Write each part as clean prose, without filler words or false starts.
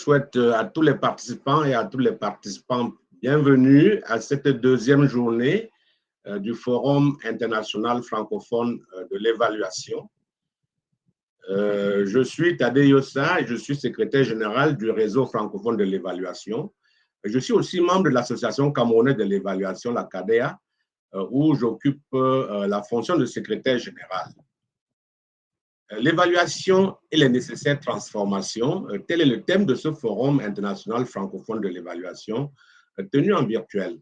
souhaite à tous les participants et à tous les participants bienvenue à cette deuxième journée du Forum international francophone de l'évaluation. Je suis Tadé Yossa et je suis secrétaire général du réseau francophone de l'évaluation. Je suis aussi membre de l'association camerounaise de l'évaluation, la CADEA, où j'occupe la fonction de secrétaire général. L'évaluation et les nécessaires transformations, tel est le thème de ce forum international francophone de l'évaluation tenu en virtuel.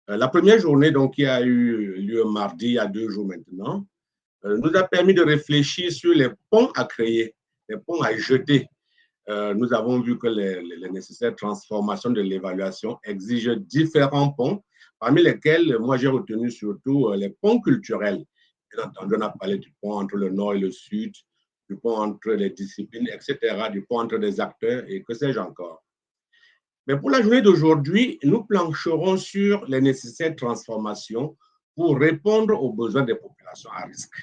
La première journée donc, qui a eu lieu mardi, il y a 2 jours maintenant, nous a permis de réfléchir sur les ponts à créer, les ponts à jeter. Nous avons vu que les nécessaires transformations de l'évaluation exigent différents ponts, parmi lesquels moi j'ai retenu surtout les ponts culturels. Bien entendu, on a parlé du pont entre le nord et le sud, du pont entre les disciplines, etc., du pont entre les acteurs et que sais-je encore. Mais pour la journée d'aujourd'hui, nous plancherons sur les nécessaires transformations pour répondre aux besoins des populations à risque.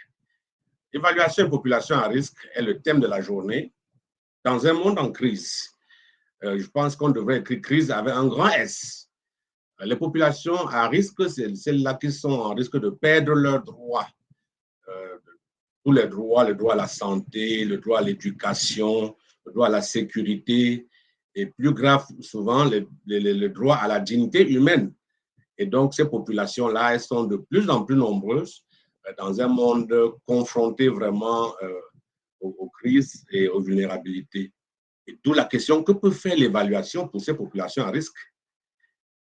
Évaluation et population à risque est le thème de la journée. Dans un monde en crise, je pense qu'on devrait écrire crise avec un grand S. Les populations à risque, c'est celles-là qui sont en risque de perdre leurs droits. Tous les droits, le droit à la santé, le droit à l'éducation, le droit à la sécurité, et plus grave souvent, le droit à la dignité humaine. Et donc, ces populations-là, elles sont de plus en plus nombreuses dans un monde confronté vraiment aux crises et aux vulnérabilités. Et d'où la question, que peut faire l'évaluation pour ces populations à risque?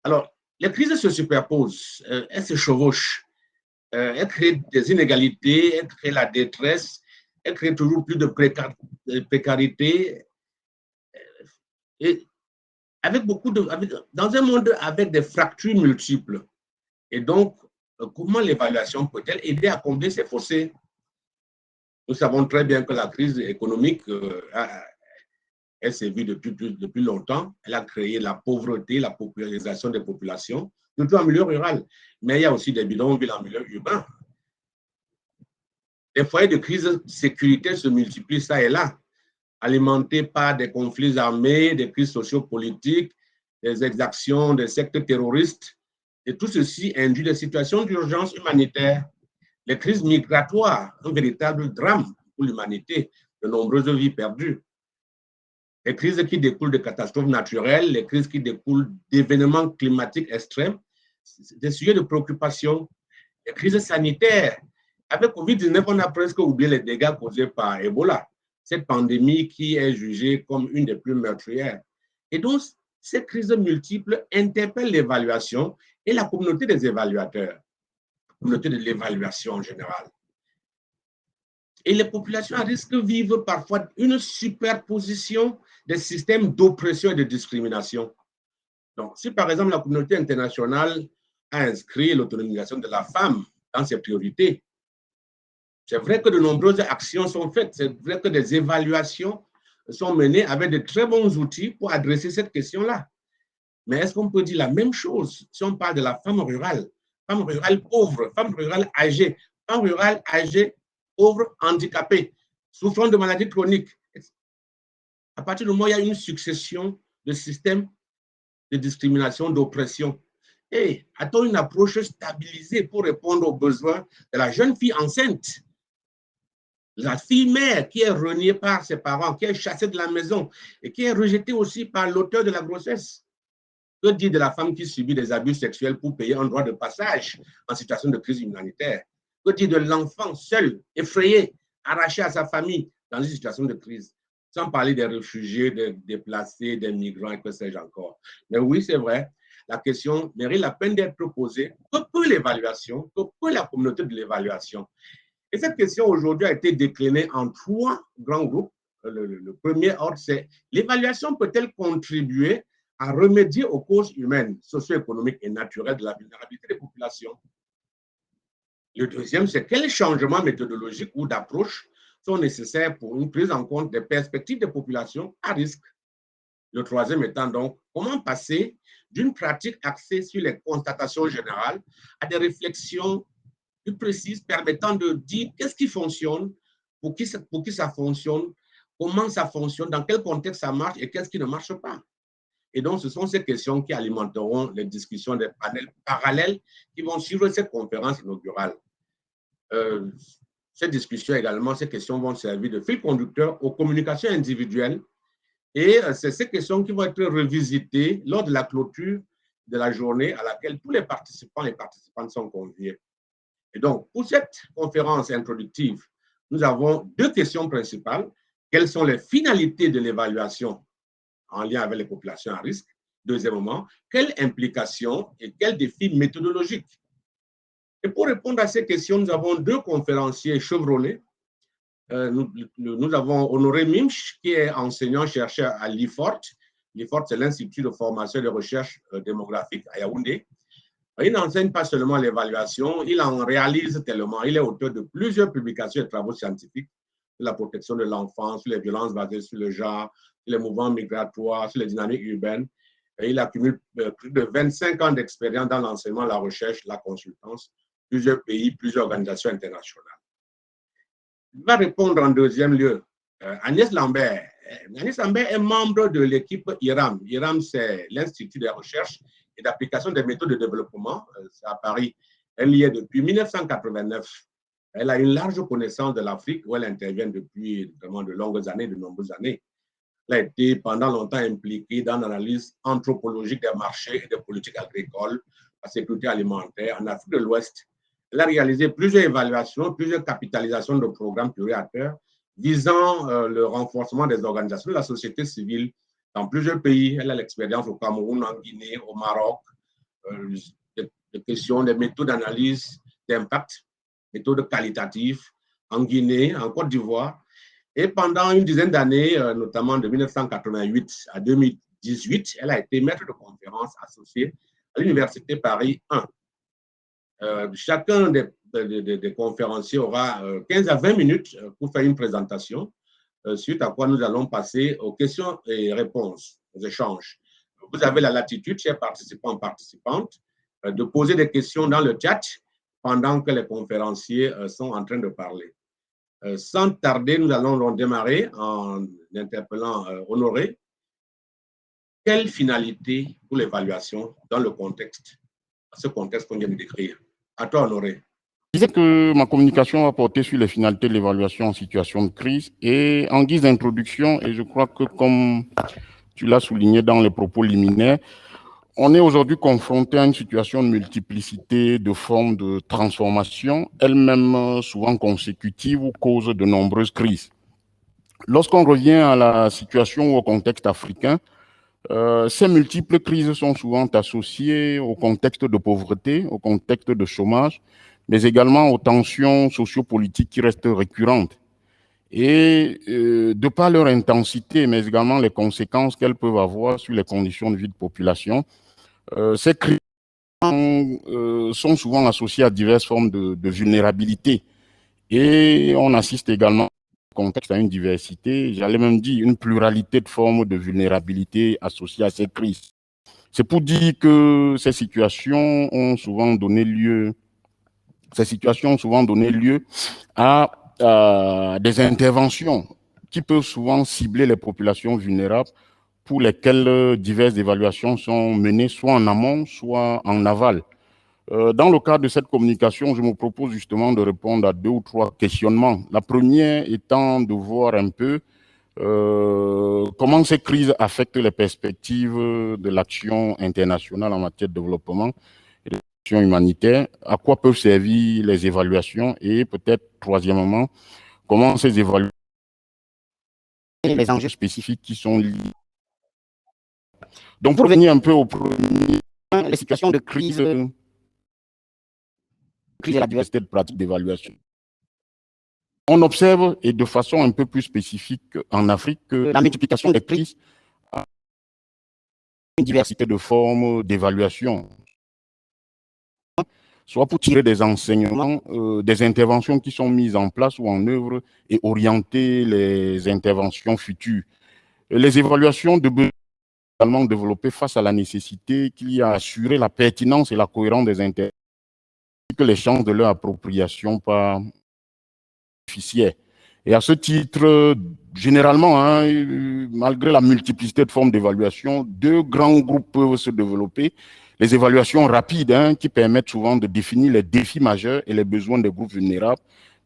Alors, les crises se superposent, elles se chevauchent, elles créent des inégalités, elles créent la détresse, elles créent toujours plus de précarité. Et dans un monde avec des fractures multiples. Et donc, comment l'évaluation peut-elle aider à combler ces fossés? Nous savons très bien que la crise économique, elle s'est vue depuis longtemps. Elle a créé la pauvreté, la paupérisation des populations, surtout en milieu rural. Mais il y a aussi des bidonvilles en milieu urbain. Les foyers de crise sécuritaire se multiplient ça et là, alimentés par des conflits armés, des crises sociopolitiques, des exactions des sectes terroristes. Et tout ceci induit des situations d'urgence humanitaire, les crises migratoires, un véritable drame pour l'humanité, de nombreuses vies perdues. Les crises qui découlent de catastrophes naturelles, les crises qui découlent d'événements climatiques extrêmes, des sujets de préoccupation, les crises sanitaires. Avec Covid-19, on a presque oublié les dégâts causés par Ebola, cette pandémie qui est jugée comme une des plus meurtrières. Et donc, ces crises multiples interpellent l'évaluation et la communauté des évaluateurs, la communauté de l'évaluation en général. Et les populations à risque vivent parfois une superposition des systèmes d'oppression et de discrimination. Donc, si par exemple la communauté internationale a inscrit l'autonomisation de la femme dans ses priorités, c'est vrai que de nombreuses actions sont faites, c'est vrai que des évaluations sont menées avec de très bons outils pour adresser cette question-là. Mais est-ce qu'on peut dire la même chose si on parle de la femme rurale pauvre, femme rurale âgée, pauvre, handicapée, souffrant de maladies chroniques? À partir du moment où il y a une succession de systèmes de discrimination, d'oppression, et a-t-on une approche stabilisée pour répondre aux besoins de la jeune fille enceinte, la fille mère qui est reniée par ses parents, qui est chassée de la maison et qui est rejetée aussi par l'auteur de la grossesse? Que dire de la femme qui subit des abus sexuels pour payer un droit de passage en situation de crise humanitaire? Que dire de l'enfant seul, effrayé, arraché à sa famille dans une situation de crise? Sans parler des réfugiés, des déplacés, des migrants et que sais-je encore. Mais oui, c'est vrai, la question mérite la peine d'être posée. Que peut l'évaluation? Que peut la communauté de l'évaluation? Et cette question aujourd'hui a été déclinée en 3 grands groupes. Le premier ordre, c'est l'évaluation peut-elle contribuer à remédier aux causes humaines, socio-économiques et naturelles de la vulnérabilité des populations? Le deuxième, c'est quels changements méthodologiques ou d'approche sont nécessaires pour une prise en compte des perspectives des populations à risque? Le troisième étant donc, comment passer d'une pratique axée sur les constatations générales à des réflexions plus précises permettant de dire qu'est-ce qui fonctionne, pour qui ça fonctionne, comment ça fonctionne, dans quel contexte ça marche et qu'est-ce qui ne marche pas. Et donc, ce sont ces questions qui alimenteront les discussions des panels parallèles qui vont suivre cette conférence inaugurale. Ces discussions également, ces questions vont servir de fil conducteur aux communications individuelles et c'est ces questions qui vont être revisitées lors de la clôture de la journée à laquelle tous les participants et participantes sont conviés. Et donc, pour cette conférence introductive, nous avons deux questions principales. Quelles sont les finalités de l'évaluation en lien avec les populations à risque? Deuxièmement, quelles implications et quels défis méthodologiques? Et pour répondre à ces questions, nous avons deux conférenciers chevronnés. Nous avons Honoré Mimch, qui est enseignant-chercheur à l'IFORT. L'IFORT, c'est l'Institut de formation et de recherche démographique à Yaoundé. Il n'enseigne pas seulement l'évaluation, il en réalise tellement. Il est auteur de plusieurs publications et travaux scientifiques sur la protection de l'enfance, sur les violences basées sur le genre, sur les mouvements migratoires, sur les dynamiques urbaines. Et il accumule plus de 25 ans d'expérience dans l'enseignement, la recherche, la consultance, plusieurs pays, plusieurs organisations internationales. Il va répondre en deuxième lieu. Agnès Lambert. Agnès Lambert est membre de l'équipe IRAM. IRAM, c'est l'Institut de recherche et d'application des méthodes de développement. C'est à Paris. Elle y est depuis 1989. Elle a une large connaissance de l'Afrique où elle intervient depuis vraiment de longues années, de nombreuses années. Elle a été pendant longtemps impliquée dans l'analyse anthropologique des marchés et des politiques agricoles, la sécurité alimentaire en Afrique de l'Ouest. Elle a réalisé plusieurs évaluations, plusieurs capitalisations de programmes pluriacteurs visant le renforcement des organisations de la société civile dans plusieurs pays. Elle a l'expérience au Cameroun, en Guinée, au Maroc, des questions, des méthodes d'analyse d'impact, méthodes qualitatives en Guinée, en Côte d'Ivoire. Et pendant une dizaine d'années, notamment de 1988 à 2018, elle a été maître de conférence associée à l'Université Paris 1. Chacun des conférenciers aura 15 à 20 minutes pour faire une présentation, suite à quoi nous allons passer aux questions et réponses, aux échanges. Vous avez la latitude, chers participants et participantes, de poser des questions dans le chat pendant que les conférenciers sont en train de parler. Sans tarder, nous allons démarrer en interpellant Honoré. Quelle finalité pour l'évaluation dans le contexte, ce contexte qu'on vient de décrire? À toi, Honoré. Je disais que ma communication va porter sur les finalités de l'évaluation en situation de crise et en guise d'introduction, et je crois que comme tu l'as souligné dans les propos liminaires, on est aujourd'hui confronté à une situation de multiplicité de formes de transformation, elles-mêmes souvent consécutives ou cause de nombreuses crises. Lorsqu'on revient à la situation ou au contexte africain, ces multiples crises sont souvent associées au contexte de pauvreté, au contexte de chômage, mais également aux tensions sociopolitiques qui restent récurrentes. Et de par leur intensité, mais également les conséquences qu'elles peuvent avoir sur les conditions de vie de population, ces crises sont souvent associées à diverses formes de vulnérabilité. Et on assiste également au contexte à une diversité, j'allais même dire une pluralité de formes de vulnérabilité associées à ces crises. C'est pour dire que ces situations ont souvent donné lieu à des interventions qui peuvent souvent cibler les populations vulnérables pour lesquelles diverses évaluations sont menées soit en amont, soit en aval. Dans le cadre de cette communication, je me propose justement de répondre à 2 ou 3 questionnements. La première étant de voir un peu comment ces crises affectent les perspectives de l'action internationale en matière de développement et de l'action humanitaire, à quoi peuvent servir les évaluations et peut-être troisièmement, comment ces évaluations et les enjeux spécifiques qui sont liés. Donc pour revenir un peu au premier, les situations de crise et la diversité de pratiques d'évaluation. On observe, et de façon un peu plus spécifique en Afrique, que la multiplication des crises a une diversité de formes d'évaluation, soit pour tirer des enseignements, des interventions qui sont mises en place ou en œuvre et orienter les interventions futures. Les évaluations de besoins sont également développées face à la nécessité qu'il y a à assurer la pertinence et la cohérence des interventions, que les chances de leur appropriation par bénéficiaires. Et à ce titre, généralement, hein, malgré la multiplicité de formes d'évaluation, deux grands groupes peuvent se développer. Les évaluations rapides, hein, qui permettent souvent de définir les défis majeurs et les besoins des groupes vulnérables,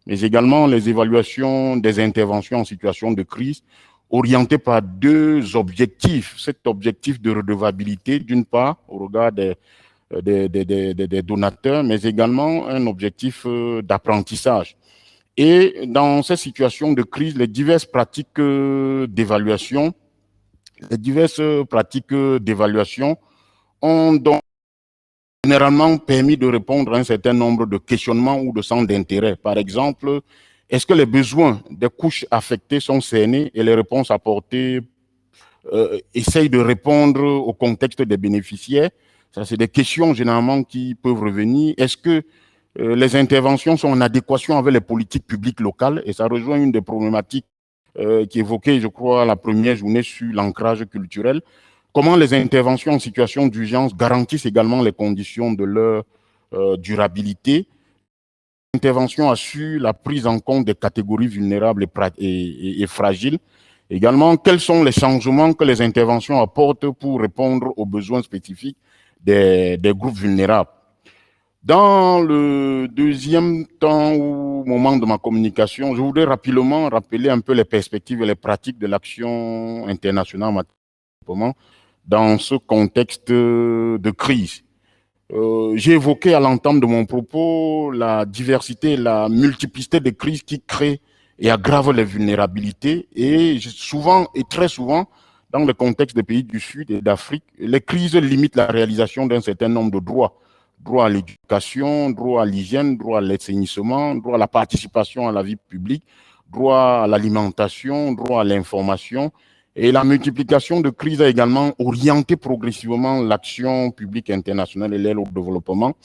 mais également les évaluations des interventions en situation de crise, orientées par deux objectifs. Cet objectif de redevabilité, d'une part, au regard des donateurs, mais également un objectif d'apprentissage. Et dans ces situations de crise, les diverses pratiques d'évaluation ont donc généralement permis de répondre à un certain nombre de questionnements ou de centres d'intérêt. Par exemple, est-ce que les besoins des couches affectées sont cernés et les réponses apportées essayent de répondre au contexte des bénéficiaires? Ça, c'est des questions généralement qui peuvent revenir. Est-ce que les interventions sont en adéquation avec les politiques publiques locales? Et ça rejoint une des problématiques qui évoquait, je crois, la première journée sur l'ancrage culturel. Comment les interventions en situation d'urgence garantissent également les conditions de leur durabilité? L'intervention assure la prise en compte des catégories vulnérables et fragiles. Également, quels sont les changements que les interventions apportent pour répondre aux besoins spécifiques des groupes vulnérables? Dans le deuxième temps ou moment de ma communication, je voudrais rapidement rappeler un peu les perspectives et les pratiques de l'action internationale en matière de développement dans ce contexte de crise. J'ai évoqué à l'entame de mon propos la diversité et la multiplicité des crises qui créent et aggravent les vulnérabilités. Et souvent, et très souvent, dans le contexte des pays du Sud et d'Afrique, les crises limitent la réalisation d'un certain nombre de droits. Droit à l'éducation, droit à l'hygiène, droit à l'assainissement, droit à la participation à la vie publique, droit à l'alimentation, droit à l'information. Et la multiplication de crises a également orienté progressivement l'action publique internationale et l'aide au développement,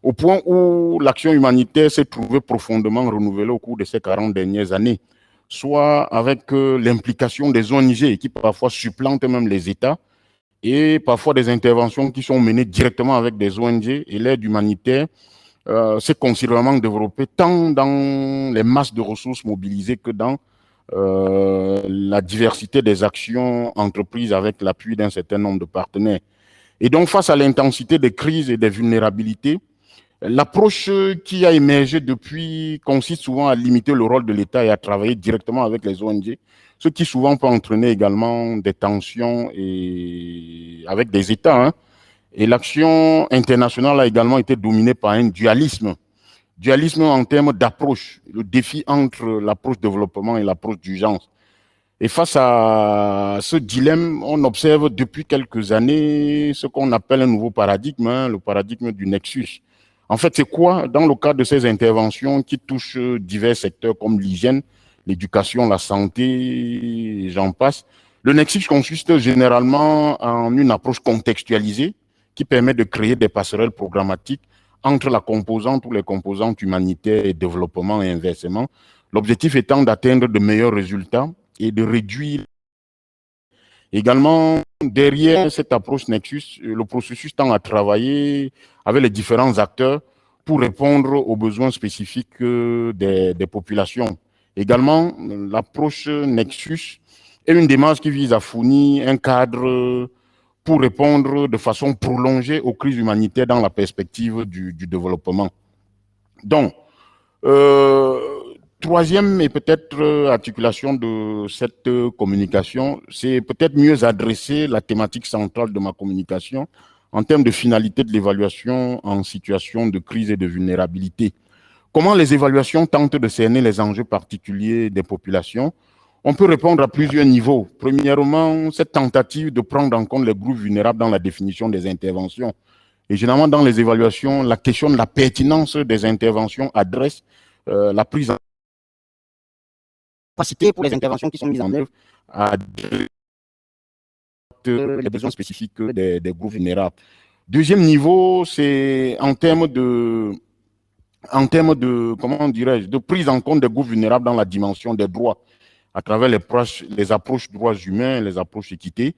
au point où l'action humanitaire s'est trouvée profondément renouvelée au cours de ces 40 dernières années, soit avec l'implication des ONG qui parfois supplantent même les États, et parfois des interventions qui sont menées directement avec des ONG, et l'aide humanitaire s'est considérablement développée tant dans les masses de ressources mobilisées que dans la diversité des actions entreprises avec l'appui d'un certain nombre de partenaires. Et donc, face à l'intensité des crises et des vulnérabilités, l'approche qui a émergé depuis consiste souvent à limiter le rôle de l'État et à travailler directement avec les ONG, ce qui souvent peut entraîner également des tensions avec des États, hein. Et l'action internationale a également été dominée par un dualisme. Dualisme en termes d'approche, le défi entre l'approche développement et l'approche d'urgence. Et face à ce dilemme, on observe depuis quelques années ce qu'on appelle un nouveau paradigme, hein, le paradigme du nexus. En fait, c'est quoi, dans le cadre de ces interventions qui touchent divers secteurs comme l'hygiène, l'éducation, la santé, et j'en passe, le nexus consiste généralement en une approche contextualisée qui permet de créer des passerelles programmatiques entre la composante ou les composantes humanitaires et développement et inversement. L'objectif étant d'atteindre de meilleurs résultats et de réduire. Également, derrière cette approche Nexus, le processus tend à travailler avec les différents acteurs pour répondre aux besoins spécifiques des populations. Également, l'approche Nexus est une démarche qui vise à fournir un cadre pour répondre de façon prolongée aux crises humanitaires dans la perspective du développement. Donc, troisième et peut-être articulation de cette communication, c'est peut-être mieux adresser la thématique centrale de ma communication en termes de finalité de l'évaluation en situation de crise et de vulnérabilité. Comment les évaluations tentent de cerner les enjeux particuliers des populations? On peut répondre à plusieurs niveaux. Premièrement, cette tentative de prendre en compte les groupes vulnérables dans la définition des interventions. Et généralement, dans les évaluations, la question de la pertinence des interventions adresse la prise en capacité pour les interventions qui sont mises en œuvre à les besoins spécifiques des groupes vulnérables. Deuxième niveau, c'est en termes de comment dirais-je, de prise en compte des groupes vulnérables dans la dimension des droits à travers les approches droits humains, les approches équité.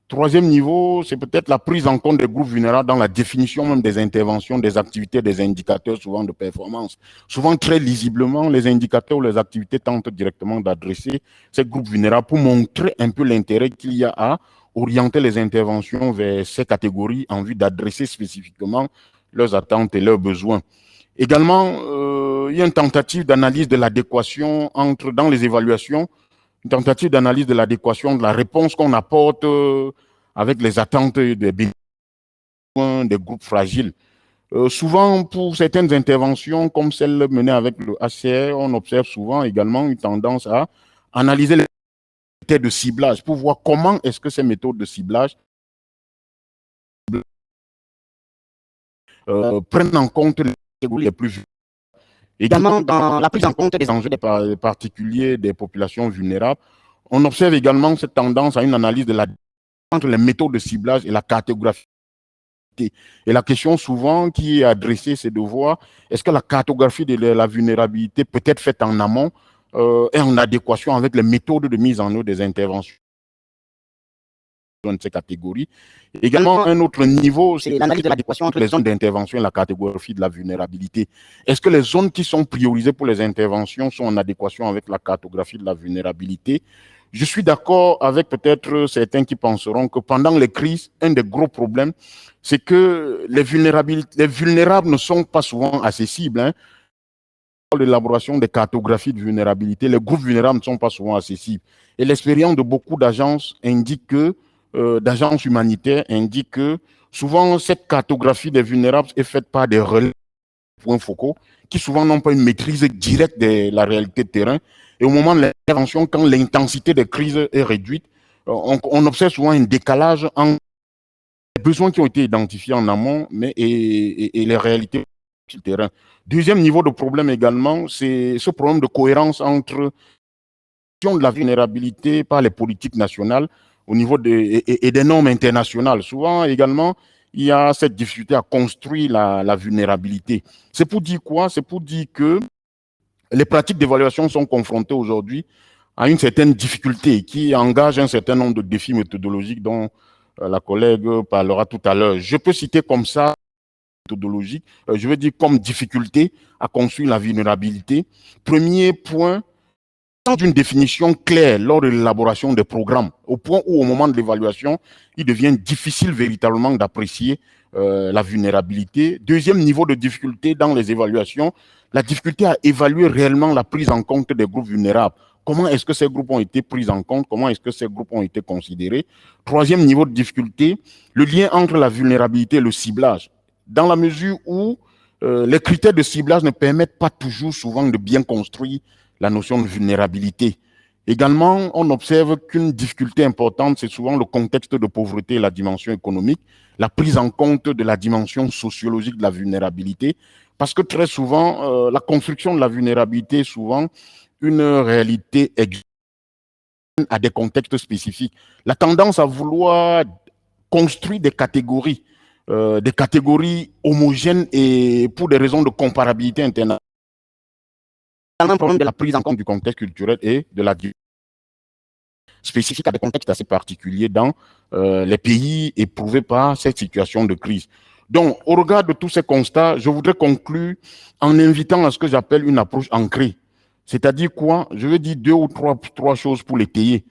Troisième niveau, c'est peut-être la prise en compte des groupes vulnérables dans la définition même des interventions, des activités, des indicateurs souvent de performance. Souvent, très lisiblement, les indicateurs ou les activités tentent directement d'adresser ces groupes vulnérables pour montrer un peu l'intérêt qu'il y a à orienter les interventions vers ces catégories en vue d'adresser spécifiquement leurs attentes et leurs besoins. Également, il y a une tentative d'analyse de l'adéquation entre, dans les évaluations, une tentative d'analyse de l'adéquation de la réponse qu'on apporte avec les attentes des besoins des groupes fragiles. Souvent, pour certaines interventions, comme celle menée avec le HCR, on observe souvent également une tendance à analyser les méthodes de ciblage pour voir comment est-ce que ces méthodes de ciblage prennent en compte les catégories les plus vulnérables. Également, dans la prise en compte des enjeux des particuliers des populations vulnérables, on observe également cette tendance à une analyse de la entre les méthodes de ciblage et la cartographie. Et la question souvent qui est adressée, c'est de voir est-ce que la cartographie de la vulnérabilité peut être faite en amont et en adéquation avec les méthodes de mise en œuvre des interventions de ces catégories. Également, un autre niveau, c'est l'analyse de l'adéquation entre les zones d'intervention et la cartographie de la vulnérabilité. Est-ce que les zones qui sont priorisées pour les interventions sont en adéquation avec la cartographie de la vulnérabilité? Je suis d'accord avec peut-être certains qui penseront que pendant les crises, un des gros problèmes, c'est que les vulnérables ne sont pas souvent accessibles. Hein. L'élaboration des cartographies de vulnérabilité, les groupes vulnérables ne sont pas souvent accessibles. Et l'expérience de beaucoup d'agences indique que d'agences humanitaires indique que souvent cette cartographie des vulnérables est faite par des relais points focaux qui souvent n'ont pas une maîtrise directe de la réalité de terrain. Et au moment de l'intervention, quand l'intensité des crises est réduite, on observe souvent un décalage entre les besoins qui ont été identifiés en amont et les réalités sur le terrain. Deuxième niveau de problème également, c'est ce problème de cohérence entre de la vulnérabilité par les politiques nationales au niveau et des normes internationales. Souvent également, il y a cette difficulté à construire la vulnérabilité. C'est pour dire quoi? C'est pour dire que les pratiques d'évaluation sont confrontées aujourd'hui à une certaine difficulté qui engage un certain nombre de défis méthodologiques dont la collègue parlera tout à l'heure. Je peux citer comme ça méthodologique, je veux dire comme difficulté à construire la vulnérabilité. Premier point, d'une définition claire lors de l'élaboration des programmes, au point où au moment de l'évaluation, il devient difficile véritablement d'apprécier la vulnérabilité. Deuxième niveau de difficulté dans les évaluations, la difficulté à évaluer réellement la prise en compte des groupes vulnérables. Comment est-ce que ces groupes ont été pris en compte? Comment est-ce que ces groupes ont été considérés? Troisième niveau de difficulté, le lien entre la vulnérabilité et le ciblage. Dans la mesure où les critères de ciblage ne permettent pas toujours souvent de bien construire la notion de vulnérabilité. Également, on observe qu'une difficulté importante, c'est souvent le contexte de pauvreté et la dimension économique, la prise en compte de la dimension sociologique de la vulnérabilité, parce que très souvent, la construction de la vulnérabilité est souvent une réalité exogène à des contextes spécifiques. La tendance à vouloir construire des catégories homogènes et pour des raisons de comparabilité internationale, un problème de la prise en compte du contexte culturel et de la spécifique à des contextes assez particuliers dans les pays éprouvés par cette situation de crise. Donc, au regard de tous ces constats, je voudrais conclure en invitant à ce que j'appelle une approche ancrée. C'est-à-dire quoi? Je veux dire deux ou trois choses pour l'étayer.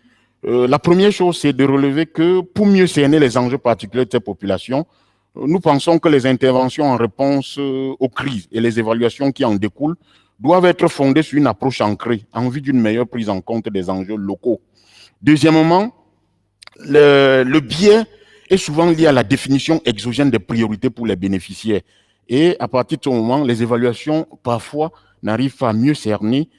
La première chose, c'est de relever que pour mieux cerner les enjeux particuliers de ces populations, nous pensons que les interventions en réponse aux crises et les évaluations qui en découlent doivent être fondées sur une approche ancrée en vue d'une meilleure prise en compte des enjeux locaux. Deuxièmement, le biais est souvent lié à la définition exogène des priorités pour les bénéficiaires. Et à partir de ce moment, les évaluations, parfois, n'arrivent pas à mieux cerner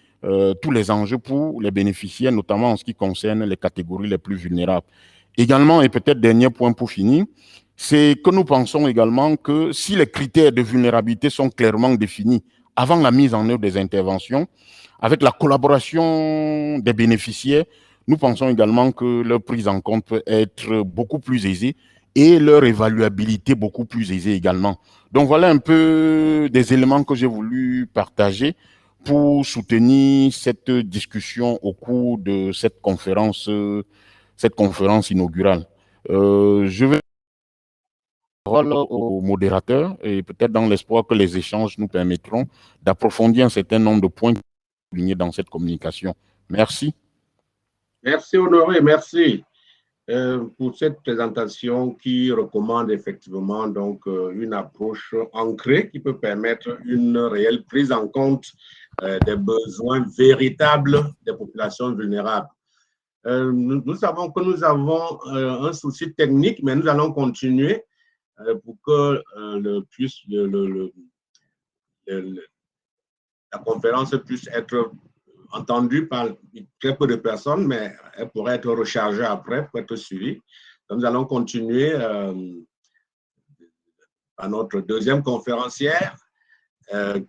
tous les enjeux pour les bénéficiaires, notamment en ce qui concerne les catégories les plus vulnérables. Également, et peut-être dernier point pour finir, c'est que nous pensons également que si les critères de vulnérabilité sont clairement définis avant la mise en œuvre des interventions, avec la collaboration des bénéficiaires, nous pensons également que leur prise en compte peut être beaucoup plus aisée et leur évaluabilité beaucoup plus aisée également. Donc voilà un peu des éléments que j'ai voulu partager pour soutenir cette discussion au cours de cette conférence inaugurale. Je vais parole au modérateur et peut-être dans l'espoir que les échanges nous permettront d'approfondir un certain nombre de points soulignés dans cette communication. Merci. Merci Honoré, merci pour cette présentation qui recommande effectivement donc une approche ancrée qui peut permettre une réelle prise en compte des besoins véritables des populations vulnérables. Nous savons que nous avons un souci technique, mais nous allons continuer pour que la conférence puisse être entendue par très peu de personnes, mais elle pourrait être rechargée après pour être suivie. Donc, nous allons continuer à notre deuxième conférencière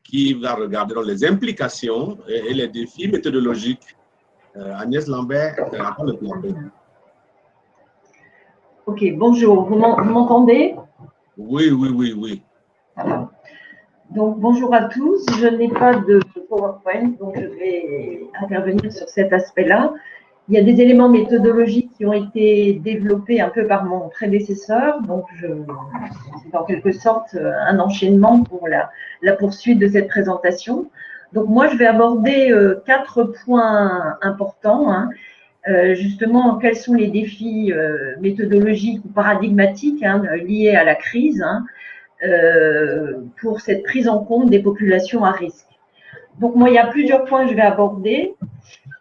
qui va regarder dans les implications et les défis méthodologiques. Agnès Lambert, à toi le plateau. Ok, bonjour, vous m'entendez? Oui, oui, oui, oui. Voilà. Donc, bonjour à tous. Je n'ai pas de PowerPoint, donc je vais intervenir sur cet aspect-là. Il y a des éléments méthodologiques qui ont été développés un peu par mon prédécesseur, donc c'est en quelque sorte un enchaînement pour la poursuite de cette présentation. Donc, moi, je vais aborder 4 points importants, hein. Justement, quels sont les défis méthodologiques ou paradigmatiques liés à la crise pour cette prise en compte des populations à risque. Donc, moi, il y a plusieurs points que je vais aborder.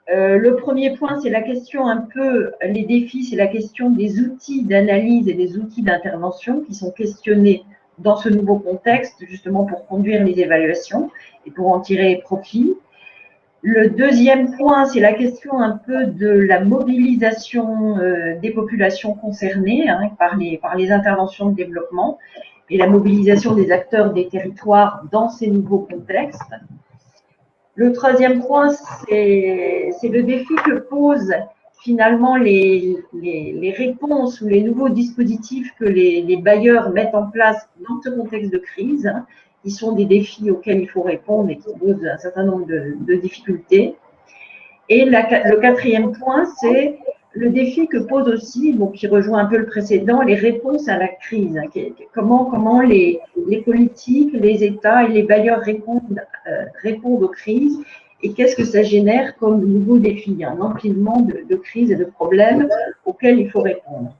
Le premier point, c'est la question un peu, les défis, c'est la question des outils d'analyse et des outils d'intervention qui sont questionnés dans ce nouveau contexte, justement pour conduire les évaluations et pour en tirer profit. Le deuxième point, c'est la question un peu de la mobilisation des populations concernées par les interventions de développement et la mobilisation des acteurs des territoires dans ces nouveaux contextes. Le troisième point, c'est le défi que posent finalement les réponses ou les nouveaux dispositifs que les bailleurs mettent en place dans ce contexte de crise, qui sont des défis auxquels il faut répondre et qui posent un certain nombre de difficultés. Et le quatrième point, c'est le défi que pose aussi, donc qui rejoint un peu le précédent, les réponses à la crise. Comment les politiques, les États et les bailleurs répondent aux crises et qu'est-ce que ça génère comme nouveaux défis, un empilement de crises et de problèmes auxquels il faut répondre.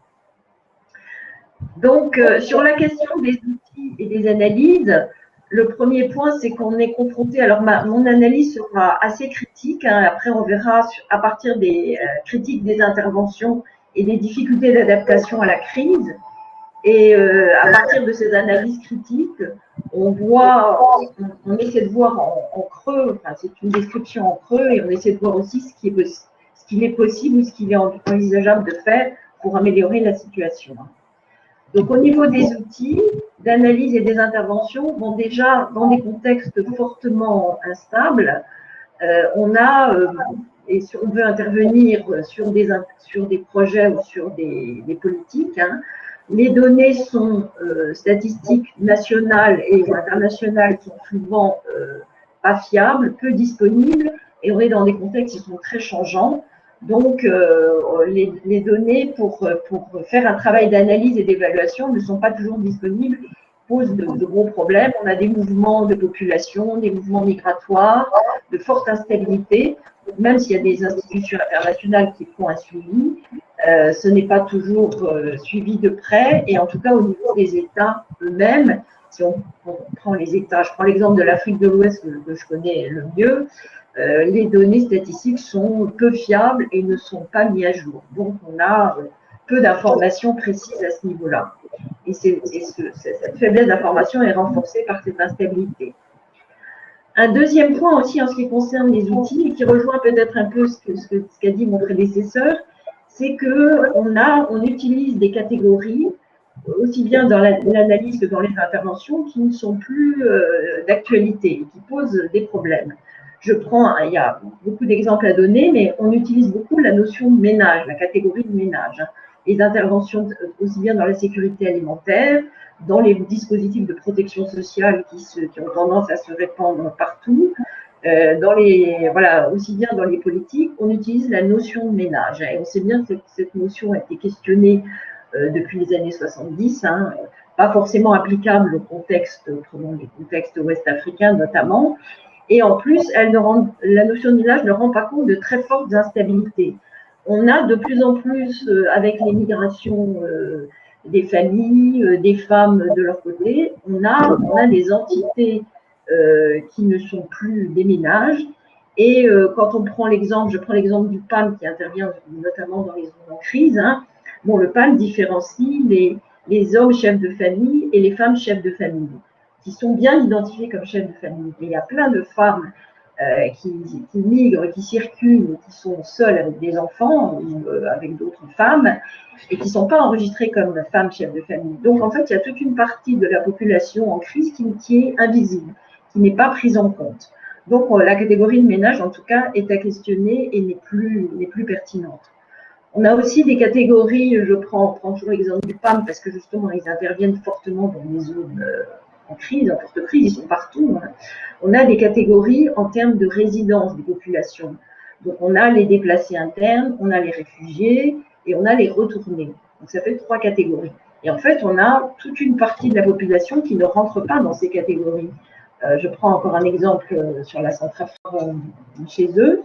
Donc, sur la question des outils et des analyses, le premier point, c'est qu'on est confronté. Alors, mon analyse sera assez critique. Après, on verra à partir des critiques des interventions et des difficultés d'adaptation à la crise. Et à partir de ces analyses critiques, on essaie de voir en creux, enfin, c'est une description en creux, et on essaie de voir aussi ce qu'il est possible ou ce qu'il est envisageable de faire pour améliorer la situation. Donc, au niveau des outils d'analyse et des interventions, bon, déjà, dans des contextes fortement instables, on a, et si on veut intervenir sur des projets ou sur des politiques, les données sont statistiques nationales et internationales qui sont souvent pas fiables, peu disponibles, et on est dans des contextes qui sont très changeants. Donc, les données pour faire un travail d'analyse et d'évaluation ne sont pas toujours disponibles, posent de gros problèmes. On a des mouvements de population, des mouvements migratoires, de forte instabilité. Même s'il y a des institutions internationales qui font un suivi, ce n'est pas toujours suivi de près. Et en tout cas, au niveau des États eux-mêmes, si on prend les États, je prends l'exemple de l'Afrique de l'Ouest que je connais le mieux, les données statistiques sont peu fiables et ne sont pas mises à jour. Donc, on a peu d'informations précises à ce niveau-là. Et cette faiblesse d'information est renforcée par cette instabilité. Un deuxième point aussi en ce qui concerne les outils, et qui rejoint peut-être un peu ce qu'a dit mon prédécesseur, c'est qu'on utilise des catégories, aussi bien dans l'analyse que dans les interventions, qui ne sont plus d'actualité, qui posent des problèmes. Il y a beaucoup d'exemples à donner, mais on utilise beaucoup la notion de ménage, la catégorie de ménage. Les interventions aussi bien dans la sécurité alimentaire, dans les dispositifs de protection sociale qui ont tendance à se répandre partout, aussi bien dans les politiques, on utilise la notion de ménage. Et on sait bien que cette notion a été questionnée depuis les années 70, hein, pas forcément applicable au contexte, autrement les contextes ouest-africains notamment. Et en plus, la notion de village ne rend pas compte de très fortes instabilités. On a de plus en plus, avec les migrations des familles, des femmes de leur côté, on a des entités qui ne sont plus des ménages. Et quand on prend l'exemple, je prends l'exemple du PAM qui intervient notamment dans les zones en crise, hein, bon, le PAM différencie les hommes chefs de famille et les femmes chefs de famille, qui sont bien identifiés comme chefs de famille. Mais il y a plein de femmes qui migrent, qui circulent, qui sont seules avec des enfants ou avec d'autres femmes et qui ne sont pas enregistrées comme femmes chefs de famille. Donc, en fait, il y a toute une partie de la population en crise qui est invisible, qui n'est pas prise en compte. Donc, la catégorie de ménage, en tout cas, est à questionner et n'est plus pertinente. On a aussi des catégories, je prends toujours l'exemple du PAM parce que justement, ils interviennent fortement dans les zones en crise, en forte crise, ils sont partout. Hein. On a des catégories en termes de résidence des populations. Donc, on a les déplacés internes, on a les réfugiés et on a les retournés. Donc, ça fait 3 catégories. Et en fait, on a toute une partie de la population qui ne rentre pas dans ces catégories. Je prends encore un exemple sur la Centrafrique chez eux.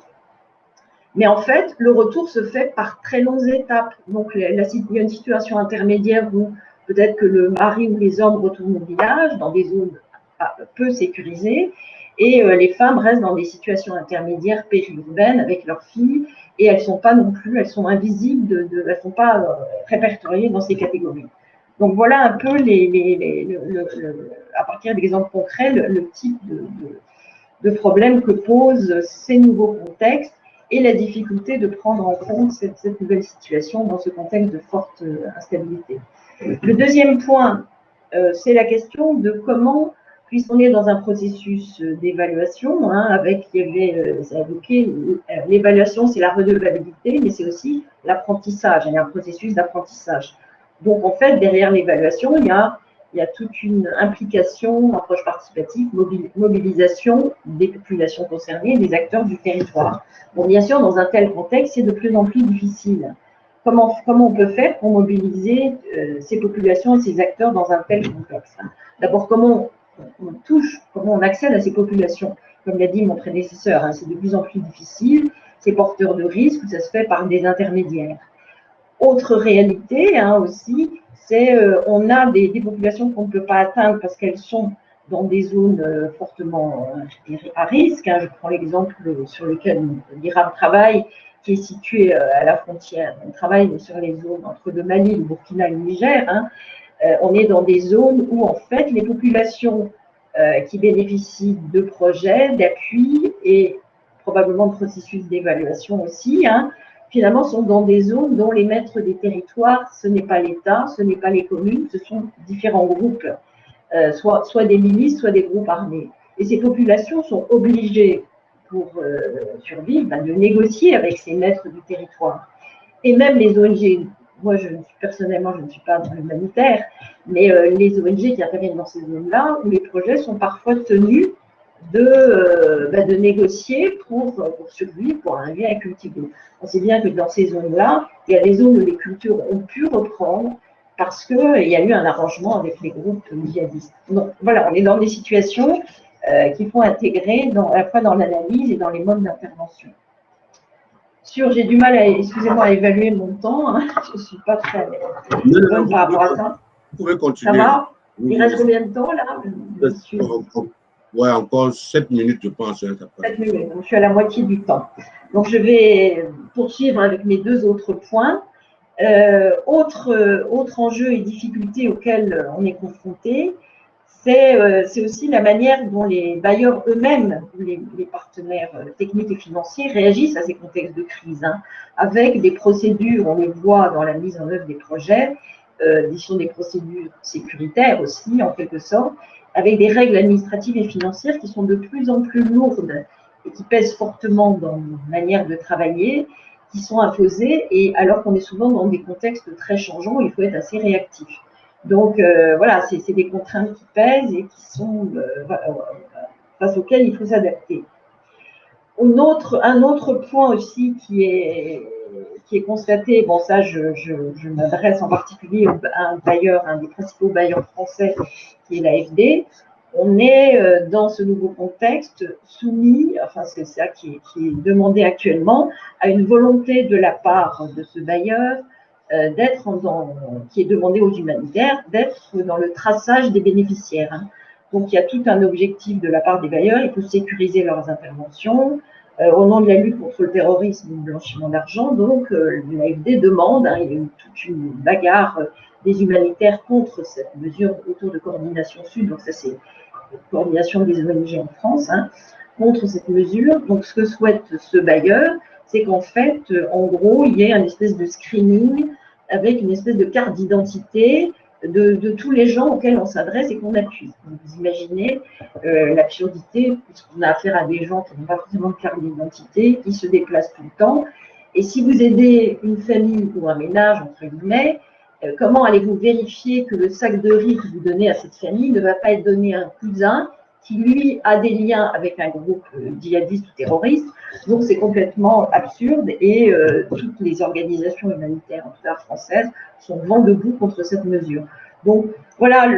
Mais en fait, le retour se fait par très longues étapes. Donc, il y a une situation intermédiaire où peut-être que le mari ou les hommes retournent au village, dans des zones peu sécurisées, et les femmes restent dans des situations intermédiaires périurbaines avec leurs filles, et elles sont pas non plus, elles sont invisibles, elles ne sont pas répertoriées dans ces catégories. Donc, voilà un peu, à partir d'exemples concrets, le type de problème que posent ces nouveaux contextes et la difficulté de prendre en compte cette nouvelle situation dans ce contexte de forte instabilité. Le deuxième point, c'est la question de comment, puisqu'on est dans un processus d'évaluation, hein, avec, il y avait, ça a évoqué, l'évaluation, c'est la redevabilité, mais c'est aussi l'apprentissage, il y a un processus d'apprentissage. Donc, en fait, derrière l'évaluation, il y a toute une implication, approche participative, mobilisation des populations concernées, des acteurs du territoire. Bon, bien sûr, dans un tel contexte, c'est de plus en plus difficile. Comment on peut faire pour mobiliser ces populations et ces acteurs dans un tel contexte? D'abord, comment on accède à ces populations? Comme l'a dit mon prédécesseur, hein, c'est de plus en plus difficile, c'est porteur de risques, ça se fait par des intermédiaires. Autre réalité hein, aussi, c'est on a des populations qu'on ne peut pas atteindre parce qu'elles sont dans des zones fortement à risque. Hein. Je prends l'exemple sur lequel l'IRAM travaille, qui est situé à la frontière. On travaille sur les zones entre le Mali, le Burkina et le Niger. Hein. On est dans des zones où, en fait, les populations qui bénéficient de projets, d'appui et probablement de processus d'évaluation aussi, hein, finalement, sont dans des zones dont les maîtres des territoires, ce n'est pas l'État, ce n'est pas les communes, ce sont différents groupes, soit des milices, soit des groupes armés. Et ces populations sont obligées, pour survivre, de négocier avec ces maîtres du territoire. Et même les ONG, moi, personnellement, je ne suis pas dans l'humanitaire, mais les ONG qui interviennent dans ces zones-là, où les projets sont parfois tenus de négocier pour survivre, pour arriver à cultiver. On sait bien que dans ces zones-là, il y a des zones où les cultures ont pu reprendre parce qu'il y a eu un arrangement avec les groupes djihadistes. Donc voilà, on est dans des situations qu'il faut intégrer à la fois dans l'analyse et dans les modes d'intervention. J'ai du mal, excusez-moi, à évaluer mon temps. Hein. Je ne suis pas très bonne par rapport à ça. Vous pouvez continuer. Ça va? Il reste combien de temps là? Oui, encore 7 minutes, je pense. 7 minutes, donc je suis à la moitié du temps. Donc, je vais poursuivre avec mes 2 autres points. Autre enjeu et difficulté auquel on est confronté, c'est aussi la manière dont les bailleurs eux-mêmes, les partenaires techniques et financiers, réagissent à ces contextes de crise, hein, avec des procédures, on le voit dans la mise en œuvre des projets, sont des procédures sécuritaires aussi, en quelque sorte, avec des règles administratives et financières qui sont de plus en plus lourdes et qui pèsent fortement dans nos manières de travailler, qui sont imposées, et alors qu'on est souvent dans des contextes très changeants, il faut être assez réactif. Donc, voilà, c'est des contraintes qui pèsent et qui sont face auxquelles il faut s'adapter. Un autre point aussi qui qui est constaté, bon ça je m'adresse en particulier à un bailleur, un des principaux bailleurs français qui est l'AFD, on est dans ce nouveau contexte soumis, enfin c'est ça qui est demandé actuellement, à une volonté de la part de ce bailleur qui est demandé aux humanitaires, d'être dans le traçage des bénéficiaires. Hein. Donc il y a tout un objectif de la part des bailleurs, il faut sécuriser leurs interventions, au nom de la lutte contre le terrorisme et le blanchiment d'argent. Donc l'AFD demande, hein, il y a eu toute une bagarre des humanitaires contre cette mesure autour de Coordination Sud, donc ça c'est Coordination des ONG en France, hein, contre cette mesure. Donc ce que souhaite ce bailleur, c'est qu'en fait, en gros, il y ait un espèce de screening avec une espèce de carte d'identité de tous les gens auxquels on s'adresse et qu'on appuie. Donc, vous imaginez l'absurdité, puisqu'on a affaire à des gens qui n'ont pas forcément de carte d'identité, qui se déplacent tout le temps. Et si vous aidez une famille ou un ménage, entre guillemets, comment allez-vous vérifier que le sac de riz que vous donnez à cette famille ne va pas être donné à un cousin qui, lui, a des liens avec un groupe djihadiste ou terroriste? Donc, c'est complètement absurde et toutes les organisations humanitaires, en tout cas françaises, sont vent debout contre cette mesure. Donc, voilà,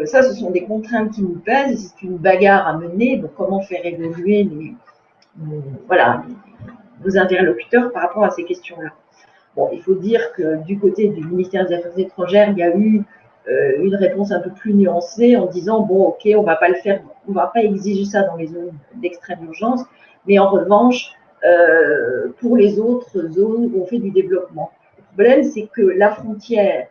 ça, ce sont des contraintes qui nous pèsent et c'est une bagarre à mener. Donc, comment faire évoluer nos interlocuteurs par rapport à ces questions-là? Bon, il faut dire que du côté du ministère des Affaires étrangères, il y a eu une réponse un peu plus nuancée en disant bon, ok, on va pas le faire, on va pas exiger ça dans les zones d'extrême urgence, mais en revanche, pour les autres zones où on fait du développement. Le problème, c'est que la frontière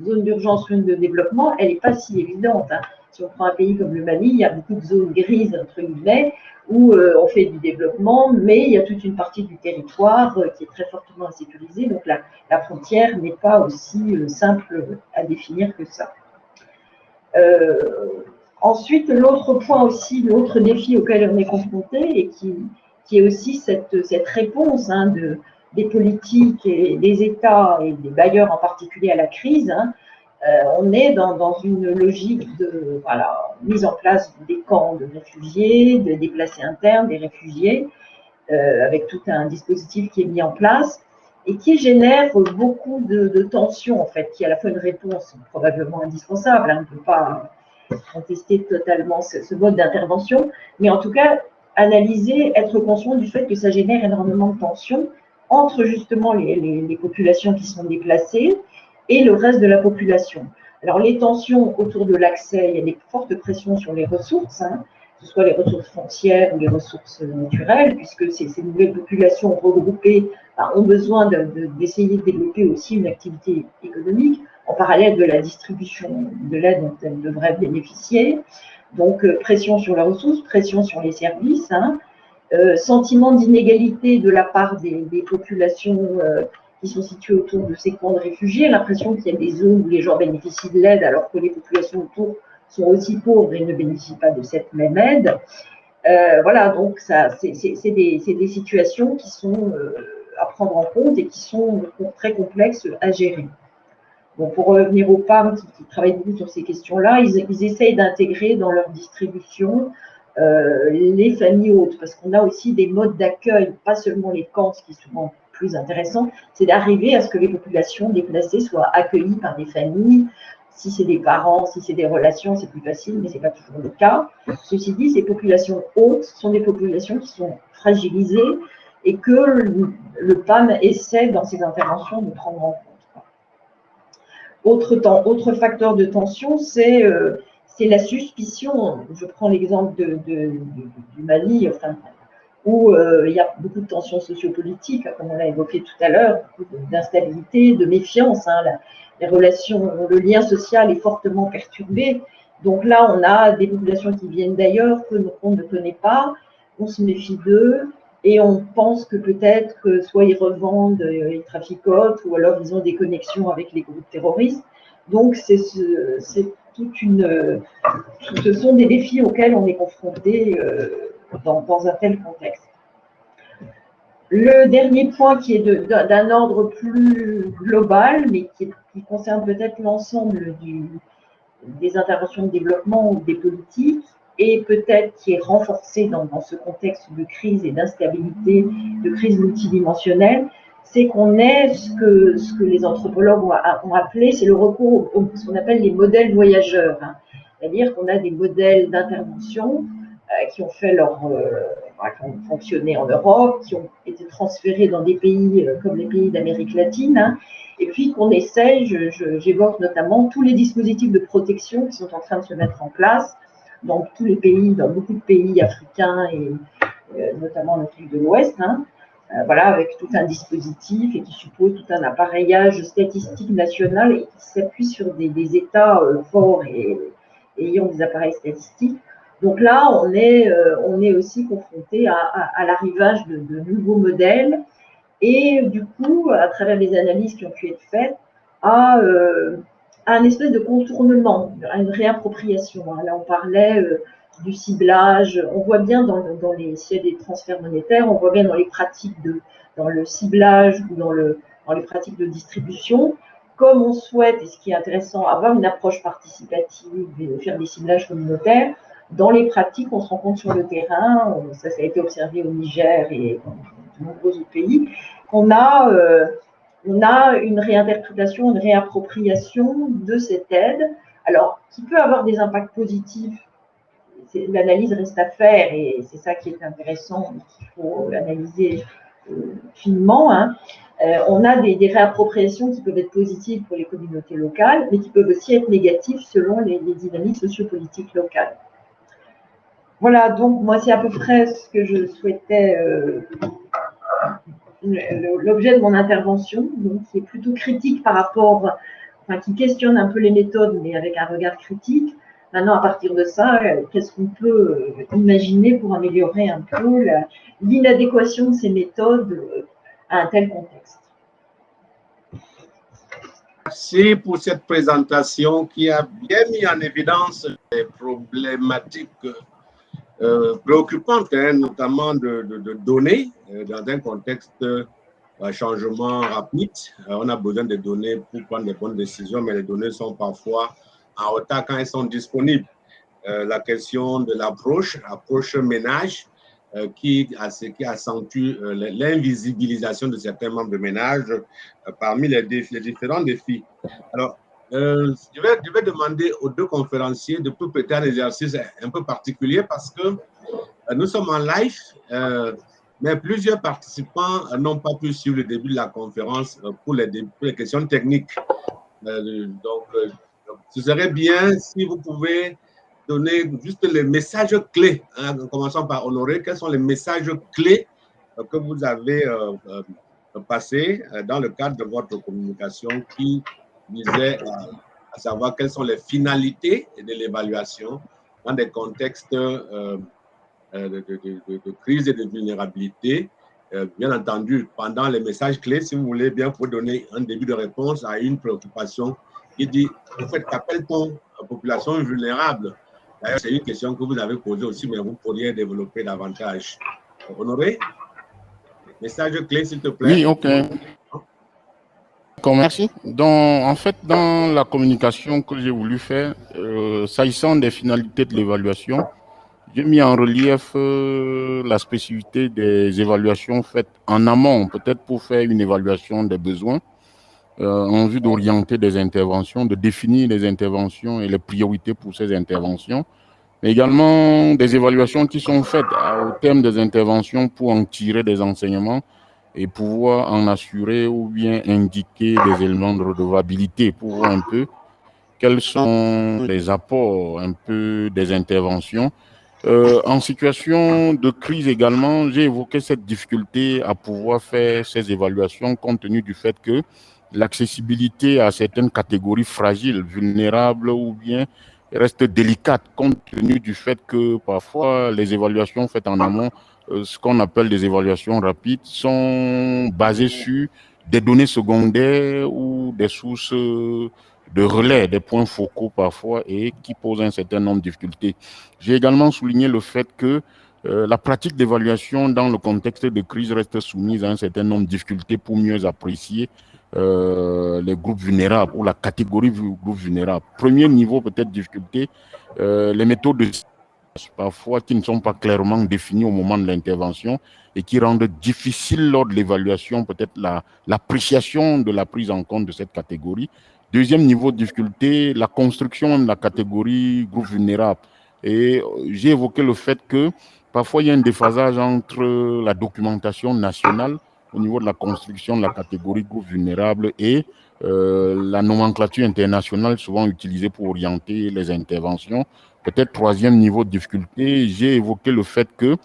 zone d'urgence, zone de développement, elle n'est pas si évidente. Hein. Si on prend un pays comme le Mali, il y a beaucoup de zones grises, entre guillemets, où on fait du développement, mais il y a toute une partie du territoire qui est très fortement insécurisée. Donc la frontière n'est pas aussi simple à définir que ça. Ensuite, l'autre point aussi, l'autre défi auquel on est confronté et qui est aussi cette réponse hein, des politiques et des États et des bailleurs en particulier à la crise, hein, on est dans une logique de mise en place des camps de réfugiés, de déplacés internes, des réfugiés, avec tout un dispositif qui est mis en place et qui génère beaucoup de tensions en fait, qui est à la fois une réponse probablement indispensable, hein, on ne peut pas contester totalement ce mode d'intervention, mais en tout cas analyser, être conscient du fait que ça génère énormément de tensions entre justement les populations qui sont déplacées et le reste de la population. Alors les tensions autour de l'accès, il y a des fortes pressions sur les ressources, hein, que ce soit les ressources foncières ou les ressources naturelles, puisque ces nouvelles populations regroupées ont besoin d'essayer de développer aussi une activité économique en parallèle de la distribution de l'aide dont elles devraient bénéficier. Donc pression sur les ressources, pression sur les services, hein, sentiment d'inégalité de la part des populations qui sont situées autour de ces camps de réfugiés, l'impression qu'il y a des zones où les gens bénéficient de l'aide alors que les populations autour sont aussi pauvres et ne bénéficient pas de cette même aide. Voilà, donc c'est des situations qui sont à prendre en compte et qui sont très complexes à gérer. Bon, pour revenir aux PAM qui travaillent beaucoup sur ces questions-là, ils essayent d'intégrer dans leur distribution les familles hautes, parce qu'on a aussi des modes d'accueil, pas seulement les camps, ce qui est souvent plus intéressant, c'est d'arriver à ce que les populations déplacées soient accueillies par des familles. Si c'est des parents, si c'est des relations, c'est plus facile, mais ce n'est pas toujours le cas. Ceci dit, ces populations hautes sont des populations qui sont fragilisées et que le PAM essaie, dans ses interventions, de prendre en compte. Autre facteur de tension, c'est la suspicion. Je prends l'exemple du Mali, enfin, où il y a beaucoup de tensions sociopolitiques, comme on l'a évoqué tout à l'heure, d'instabilité, de méfiance. Hein, les relations, le lien social est fortement perturbé. Donc là, on a des populations qui viennent d'ailleurs, qu'on ne connaît pas, on se méfie d'eux, et on pense que peut-être que soit ils revendent, ils traficotent, ou alors ils ont des connexions avec les groupes terroristes. Donc ce sont des défis auxquels on est confronté dans un tel contexte. Le dernier point qui est d'un ordre plus global, mais qui concerne peut-être l'ensemble des interventions de développement ou des politiques, et peut-être qui est renforcé dans ce contexte de crise et d'instabilité, de crise multidimensionnelle, c'est qu'on est ce que les anthropologues ont appelé, c'est le recours à ce qu'on appelle les modèles voyageurs. Hein. C'est-à-dire qu'on a des modèles d'intervention qui ont fait qui ont fonctionné en Europe, qui ont été transférés dans des pays comme les pays d'Amérique latine, hein, et puis qu'on essaye, j'évoque notamment tous les dispositifs de protection qui sont en train de se mettre en place dans tous les pays, dans beaucoup de pays africains et notamment en Afrique de l'Ouest, hein, voilà, avec tout un dispositif et qui suppose tout un appareillage statistique national et qui s'appuie sur des États forts et ayant des appareils statistiques. Donc là, on est aussi confronté à l'arrivage de nouveaux modèles et du coup, à travers les analyses qui ont pu être faites, à un espèce de contournement, à une réappropriation. Là, on parlait du ciblage. On voit bien s'il y a des transferts monétaires, on voit bien dans les pratiques dans le ciblage ou dans les pratiques de distribution, comme on souhaite, et ce qui est intéressant, avoir une approche participative et faire des ciblages communautaires. Dans les pratiques, on se rend compte sur le terrain, ça a été observé au Niger et dans de nombreux autres pays, qu'on a une réinterprétation, une réappropriation de cette aide, alors qui peut avoir des impacts positifs. L'analyse reste à faire et c'est ça qui est intéressant, qu'il faut analyser finement. Hein. On a des réappropriations qui peuvent être positives pour les communautés locales, mais qui peuvent aussi être négatives selon les dynamiques sociopolitiques locales. Voilà, donc moi c'est à peu près ce que je souhaitais, l'objet de mon intervention, donc qui est plutôt critique par rapport, qui questionne un peu les méthodes, mais avec un regard critique. Maintenant, à partir de ça, qu'est-ce qu'on peut imaginer pour améliorer un peu l'inadéquation de ces méthodes à un tel contexte? Merci pour cette présentation qui a bien mis en évidence les problématiques préoccupantes, hein, notamment de données dans un contexte changement rapide. On a besoin de données pour prendre de bonnes décisions, mais les données sont parfois en retard quand elles sont disponibles. La question de l'approche ménage, qui accentue l'invisibilisation de certains membres de ménage parmi les différents défis. Alors, je vais demander aux deux conférenciers de prêter un exercice un peu particulier parce que nous sommes en live, mais plusieurs participants n'ont pas pu suivre le début de la conférence pour les questions techniques. Donc, ce serait bien si vous pouvez donner juste les messages clés, hein, en commençant par Honoré. Quels sont les messages clés que vous avez passés dans le cadre de votre communication qui visait à savoir quelles sont les finalités de l'évaluation dans des contextes de crise et de vulnérabilité. Bien entendu, pendant les messages clés, si vous voulez bien, pour donner un début de réponse à une préoccupation qui dit, en fait, qu'appelle-t-on population vulnérable? D'ailleurs, c'est une question que vous avez posée aussi, mais vous pourriez développer davantage. Honoré, message clé, s'il te plaît. Oui, ok. Merci. Donc, en fait, dans la communication que j'ai voulu faire, s'agissant des finalités de l'évaluation, j'ai mis en relief la spécificité des évaluations faites en amont, peut-être pour faire une évaluation des besoins, en vue d'orienter des interventions, de définir les interventions et les priorités pour ces interventions, mais également des évaluations qui sont faites au terme des interventions pour en tirer des enseignements et pouvoir en assurer ou bien indiquer des éléments de redevabilité pour voir un peu quels sont les apports un peu des interventions. En situation de crise également, j'ai évoqué cette difficulté à pouvoir faire ces évaluations compte tenu du fait que l'accessibilité à certaines catégories fragiles, vulnérables ou bien reste délicate compte tenu du fait que parfois les évaluations faites en amont, ce qu'on appelle des évaluations rapides, sont basées sur des données secondaires ou des sources de relais, des points focaux parfois et qui posent un certain nombre de difficultés. J'ai également souligné le fait que la pratique d'évaluation dans le contexte de crise reste soumise à un certain nombre de difficultés pour mieux apprécier les groupes vulnérables ou la catégorie de groupes vulnérables. Premier niveau peut-être difficulté, les méthodes de parfois qui ne sont pas clairement définis au moment de l'intervention et qui rendent difficile lors de l'évaluation, peut-être l'appréciation de la prise en compte de cette catégorie. Deuxième niveau de difficulté, la construction de la catégorie groupe vulnérable. Et j'ai évoqué le fait que parfois il y a un déphasage entre la documentation nationale au niveau de la construction de la catégorie groupe vulnérable et la nomenclature internationale souvent utilisée pour orienter les interventions. Peut-être troisième niveau de difficulté, j'ai évoqué le fait que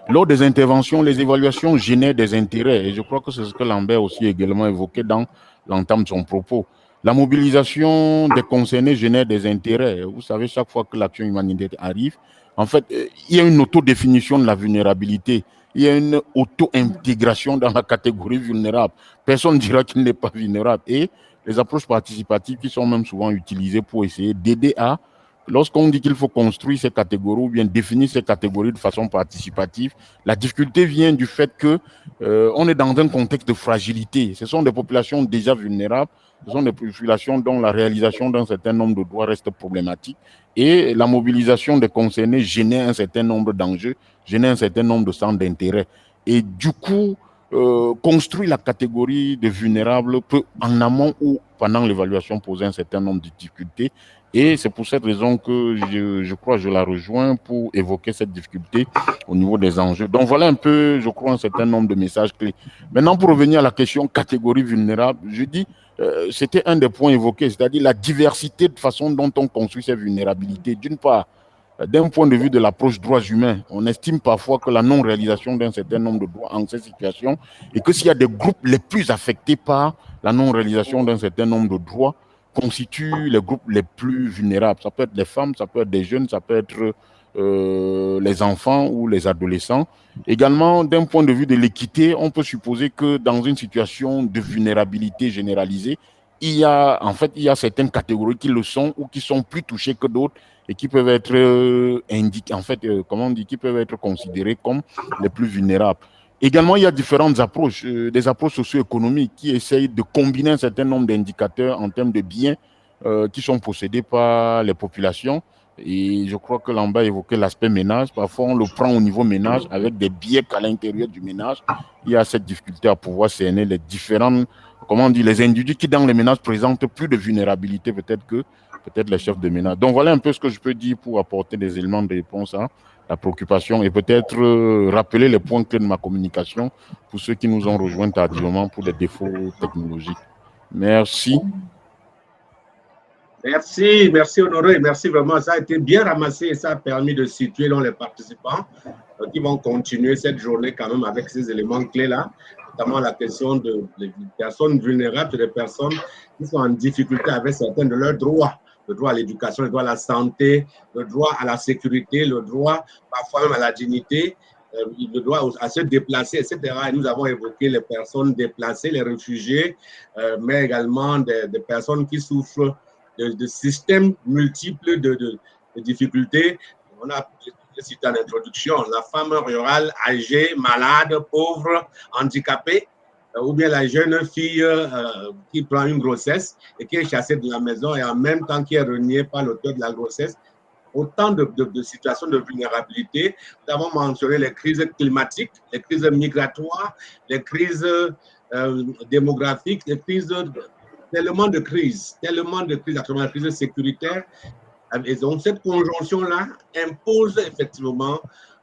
lors des interventions, les évaluations génèrent des intérêts. Et je crois que c'est ce que Lambert aussi également évoqué dans l'entame de son propos. La mobilisation des concernés génère des intérêts. Vous savez, chaque fois que l'action humanitaire arrive, en fait, il y a une autodéfinition de la vulnérabilité. Il y a une auto-intégration dans la catégorie vulnérable. Personne ne dira qu'il n'est pas vulnérable. Et les approches participatives qui sont même souvent utilisées pour essayer d'aider à lorsqu'on dit qu'il faut construire ces catégories ou bien définir ces catégories de façon participative, la difficulté vient du fait que on est dans un contexte de fragilité. Ce sont des populations déjà vulnérables, ce sont des populations dont la réalisation d'un certain nombre de droits reste problématique et la mobilisation des concernés génère un certain nombre d'enjeux, génère un certain nombre de centres d'intérêt. Et du coup, construire la catégorie de vulnérables peut en amont ou pendant l'évaluation poser un certain nombre de difficultés. Et c'est pour cette raison que je crois que je la rejoins pour évoquer cette difficulté au niveau des enjeux. Donc voilà un peu, je crois, un certain nombre de messages clés. Maintenant, pour revenir à la question catégorie vulnérable, je dis, c'était un des points évoqués, c'est-à-dire la diversité de façon dont on construit ces vulnérabilités. D'une part, d'un point de vue de l'approche droits humains, on estime parfois que la non-réalisation d'un certain nombre de droits en ces situations et que s'il y a des groupes les plus affectés par la non-réalisation d'un certain nombre de droits, constituent les groupes les plus vulnérables. Ça peut être les femmes, ça peut être des jeunes, ça peut être les enfants ou les adolescents. Également, d'un point de vue de l'équité, on peut supposer que dans une situation de vulnérabilité généralisée, il y a certaines catégories qui le sont ou qui sont plus touchées que d'autres et qui peuvent être indiquées, qui peuvent être considérées comme les plus vulnérables. Également, il y a différentes approches, des approches socio-économiques qui essayent de combiner un certain nombre d'indicateurs en termes de biens qui sont possédés par les populations. Et je crois que Lamba évoquait l'aspect ménage. Parfois, on le prend au niveau ménage avec des biais qu'à l'intérieur du ménage. Il y a cette difficulté à pouvoir cerner les différents, les individus qui dans les ménages présentent plus de vulnérabilité peut-être les chefs de ménage. Donc voilà un peu ce que je peux dire pour apporter des éléments de réponse à la préoccupation et peut-être rappeler les points clés de ma communication pour ceux qui nous ont rejoints tardivement pour des défauts technologiques. Merci. Merci Honoré, merci vraiment. Ça a été bien ramassé et ça a permis de situer les participants qui vont continuer cette journée quand même avec ces éléments clés-là, notamment la question des personnes vulnérables, des personnes qui sont en difficulté avec certains de leurs droits. Le droit à l'éducation, le droit à la santé, le droit à la sécurité, le droit parfois même à la dignité, le droit à se déplacer, etc. Et nous avons évoqué les personnes déplacées, les réfugiés, mais également des personnes qui souffrent de systèmes multiples de difficultés. On a cité en introduction la femme rurale âgée, malade, pauvre, handicapée, ou bien la jeune fille qui prend une grossesse et qui est chassée de la maison et en même temps qui est reniée par l'auteur de la grossesse. Autant de situations de vulnérabilité. Nous avons mentionné les crises climatiques, les crises migratoires, les crises démographiques, les crises tellement de crises, actuellement la crise sécuritaire. Et donc, cette conjonction-là impose effectivement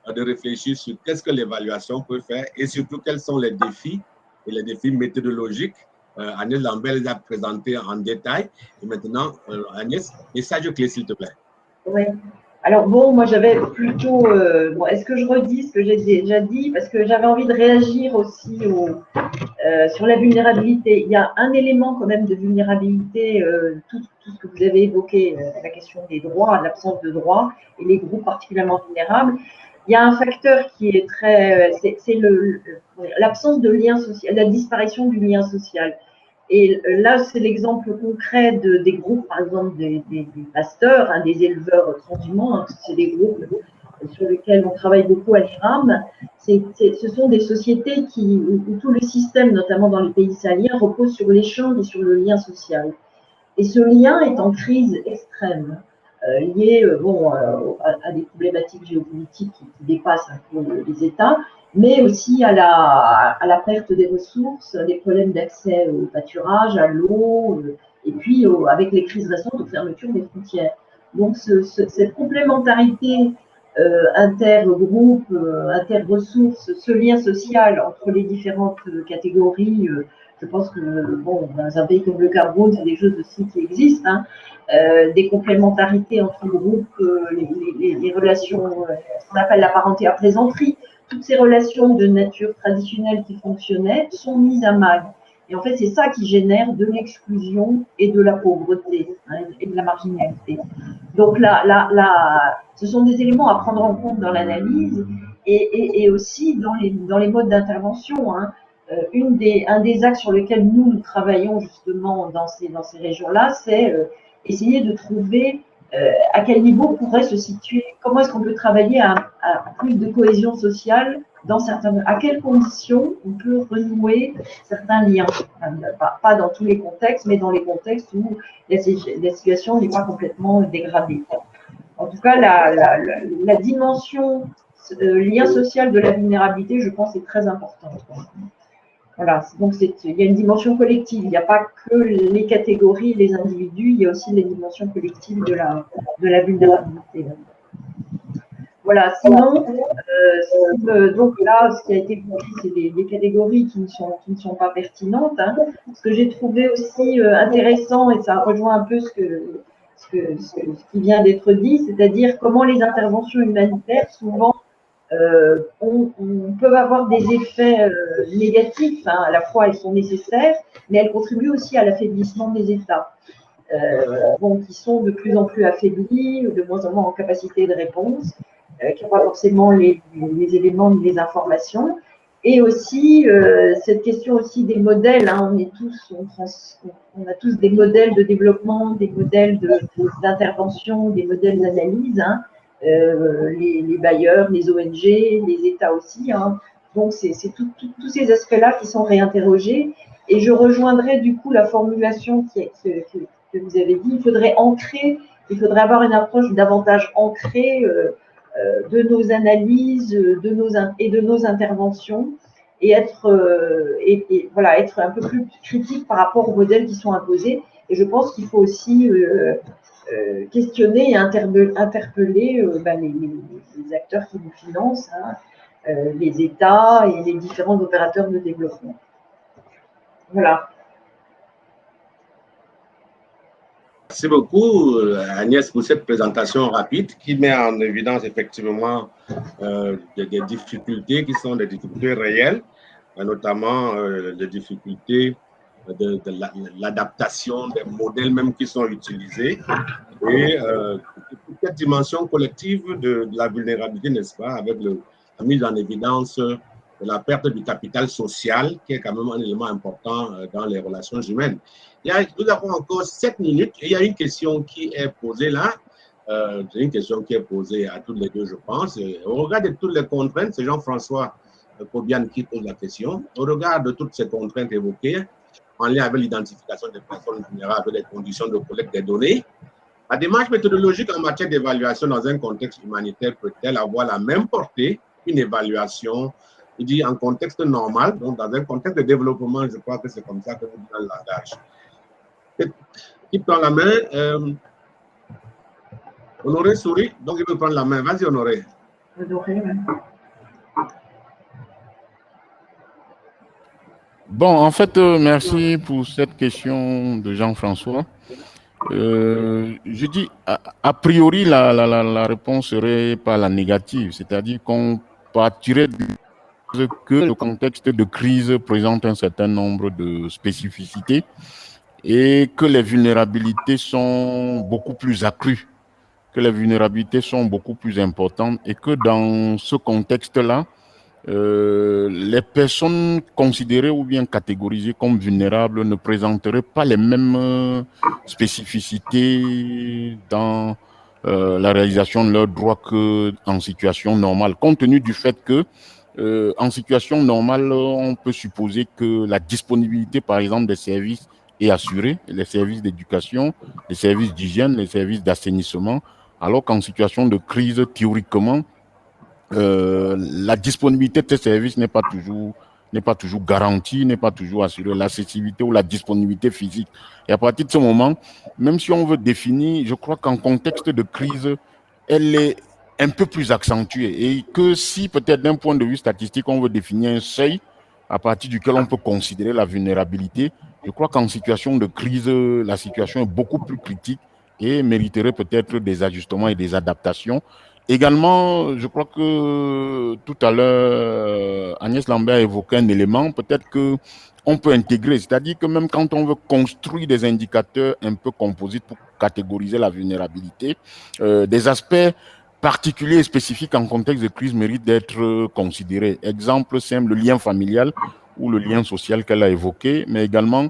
de réfléchir sur qu'est-ce que l'évaluation peut faire et surtout quels sont les défis et les défis méthodologiques. Agnès Lambert les a présentés en détail. Et maintenant, Agnès, message clé, s'il te plaît. Oui. Alors bon, moi j'avais plutôt, est-ce que je redis ce que j'ai déjà dit, parce que j'avais envie de réagir aussi sur la vulnérabilité. Il y a un élément quand même de vulnérabilité, tout ce que vous avez évoqué, la question des droits, l'absence de droits et les groupes particulièrement vulnérables. Il y a un facteur qui est c'est l'absence de lien social, la disparition du lien social. Et là, c'est l'exemple concret des groupes, par exemple des pasteurs, des éleveurs transhumants. C'est des groupes sur lesquels on travaille beaucoup à l'IRAM. Ce sont des sociétés où tout le système, notamment dans les pays sahéliens, repose sur l'échange et sur le lien social. Et ce lien est en crise extrême. liées à des problématiques géopolitiques qui dépassent un peu les États, mais aussi à la perte des ressources, des problèmes d'accès au pâturage, à l'eau, et puis avec les crises récentes de fermeture des frontières. Donc cette complémentarité intergroupe, interressources, ce lien social entre les différentes catégories, je pense que dans un pays comme le Cameroun, c'est des choses aussi qui existent, hein, des complémentarités entre groupes, les relations, ce qu'on appelle la parenté à plaisanterie, toutes ces relations de nature traditionnelle qui fonctionnaient sont mises à mal. Et en fait, c'est ça qui génère de l'exclusion et de la pauvreté, hein, et de la marginalité. Donc ce sont des éléments à prendre en compte dans l'analyse et aussi dans les modes d'intervention, hein. Un des axes sur lesquels nous travaillons justement dans ces régions-là, c'est essayer de trouver à quel niveau pourrait se situer, comment est-ce qu'on peut travailler à plus de cohésion sociale à quelles conditions on peut renouer certains liens. Pas dans tous les contextes, mais dans les contextes où la situation n'est pas complètement dégradée. En tout cas, la dimension lien social de la vulnérabilité, je pense, est très importante. Voilà, donc il y a une dimension collective, il n'y a pas que les catégories, les individus, il y a aussi les dimensions collectives de la vulnérabilité. Voilà, sinon, donc là, ce qui a été compris, c'est des catégories qui ne sont pas pertinentes, hein. Ce que j'ai trouvé aussi intéressant, et ça rejoint un peu ce qui vient d'être dit, c'est-à-dire comment les interventions humanitaires, souvent, peuvent avoir des effets négatifs, hein. À la fois elles sont nécessaires, mais elles contribuent aussi à l'affaiblissement des États, qui sont de plus en plus affaiblis, de moins en moins en capacité de réponse, qui n'ont pas forcément les éléments ni les informations. Et aussi, cette question aussi des modèles, hein, on a tous des modèles de développement, des modèles d'intervention, des modèles d'analyse, hein. Les bailleurs, les ONG, les États aussi, hein. Donc, c'est tous ces aspects-là qui sont réinterrogés. Et je rejoindrai du coup la formulation que vous avez dit. Il faudrait avoir une approche davantage ancrée de nos analyses et de nos interventions et être un peu plus critique par rapport aux modèles qui sont imposés. Et je pense qu'il faut aussi questionner et interpeller les acteurs qui nous financent, hein, les États et les différents opérateurs de développement. Voilà. Merci beaucoup, Agnès, pour cette présentation rapide qui met en évidence effectivement des difficultés qui sont des difficultés réelles, notamment des difficultés de l'adaptation des modèles même qui sont utilisés et cette dimension collective de la vulnérabilité, n'est-ce pas, avec la mise en évidence de la perte du capital social qui est quand même un élément important dans les relations humaines. Nous avons encore 7 minutes et il y a une question qui est posée là. C'est une question qui est posée à toutes les deux, je pense. Au regard de toutes les contraintes, c'est Jean-François Kobian qui pose la question. Au regard de toutes ces contraintes évoquées, en lien avec l'identification des personnes vulnérables et les conditions de collecte des données, la démarche méthodologique en matière d'évaluation dans un contexte humanitaire peut-elle avoir la même portée qu'une évaluation, je dis en contexte normal, donc dans un contexte de développement, je crois que c'est comme ça que nous disons le langage. Qui prend la main? Honoré sourit, donc il veut prendre la main. Vas-y, Honoré. Bon, en fait, merci pour cette question de Jean-François. Je dis, a priori, la réponse serait pas la négative, c'est-à-dire qu'on partirait que le contexte de crise présente un certain nombre de spécificités et que les vulnérabilités sont beaucoup plus accrues, que les vulnérabilités sont beaucoup plus importantes et que dans ce contexte-là, les personnes considérées ou bien catégorisées comme vulnérables ne présenteraient pas les mêmes spécificités dans la réalisation de leurs droits qu'en situation normale, compte tenu du fait que en situation normale, on peut supposer que la disponibilité, par exemple, des services est assurée, les services d'éducation, les services d'hygiène, les services d'assainissement, alors qu'en situation de crise, théoriquement, la disponibilité de ces services n'est pas toujours garantie, n'est pas toujours assurée, l'accessibilité ou la disponibilité physique. Et à partir de ce moment, même si on veut définir, je crois qu'en contexte de crise, elle est un peu plus accentuée et que si peut-être d'un point de vue statistique, on veut définir un seuil à partir duquel on peut considérer la vulnérabilité, je crois qu'en situation de crise, la situation est beaucoup plus critique et mériterait peut-être des ajustements et des adaptations. Également, je crois que tout à l'heure, Agnès Lambert a évoqué un élément, peut-être que on peut intégrer, c'est-à-dire que même quand on veut construire des indicateurs un peu composites pour catégoriser la vulnérabilité, des aspects particuliers et spécifiques en contexte de crise méritent d'être considérés. Exemple simple, le lien familial ou le lien social qu'elle a évoqué, mais également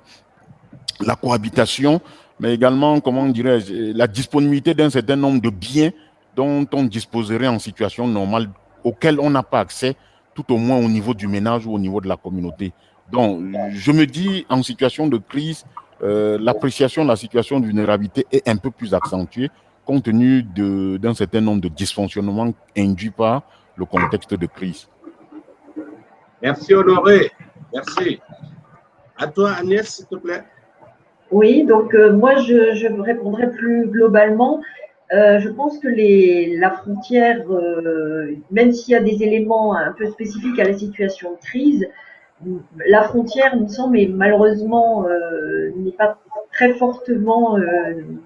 la cohabitation, mais également, comment dirais-je, la disponibilité d'un certain nombre de biens dont on disposerait en situation normale, auxquels on n'a pas accès, tout au moins au niveau du ménage ou au niveau de la communauté. Donc, je me dis, en situation de crise, l'appréciation de la situation de vulnérabilité est un peu plus accentuée, compte tenu d'un certain nombre de dysfonctionnements induits par le contexte de crise. Merci Honoré, merci. À toi Agnès, s'il te plaît. Oui, donc moi je répondrai plus globalement. Je pense que la frontière, même s'il y a des éléments un peu spécifiques à la situation de crise, la frontière, il me semble, mais malheureusement n'est pas très fortement